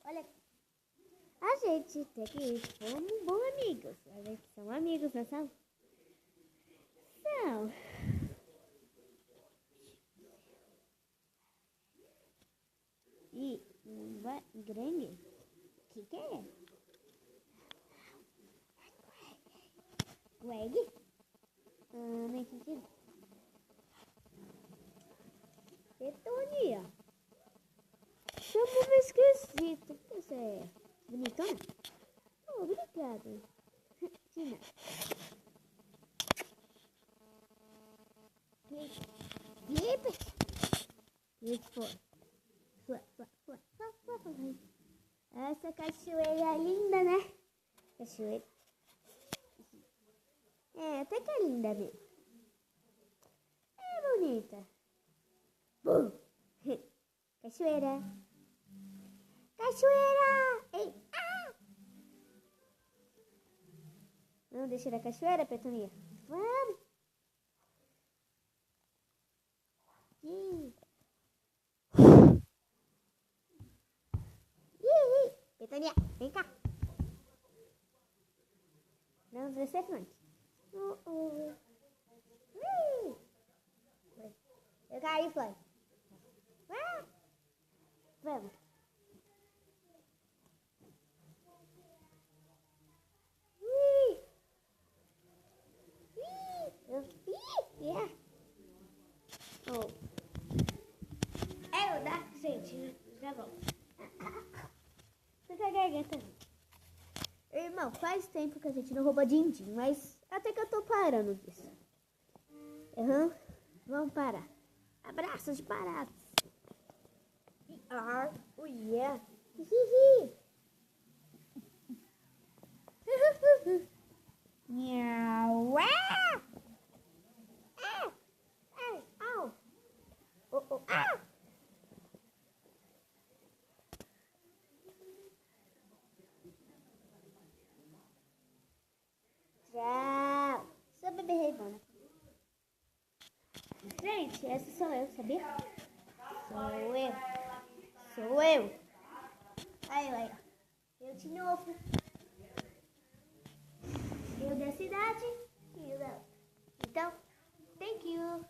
Olha, a gente até que fomos bons amigos. A gente são amigos, não são? São. E grande? O que é? Greg? Não entendi. Petonia. Chama um esquisito. Você é bonitona? Oh, obrigado. Tina. Essa cachoeira é linda, né? Cachoeira. É, até que é linda mesmo. É bonita. Cachoeira. Cachoeira! Ei! Ah! Não deixa da cachoeira, Petonia. Vamos! Petonia, vem cá. Não decepcione. Eu caí, Flávio. Vamos. Gente, já vamos. Fica a garganta. Irmão, faz tempo que a gente não rouba din-din, mas até que eu tô parando disso. Vamos parar. Abraços parados. Oh yeah. Miau. Au. Oh. Tchau. Sou bebê reibona. Gente, essa sou eu, sabia? Sou eu. Aí. Eu de novo. Eu da cidade e eu da... Então, thank you.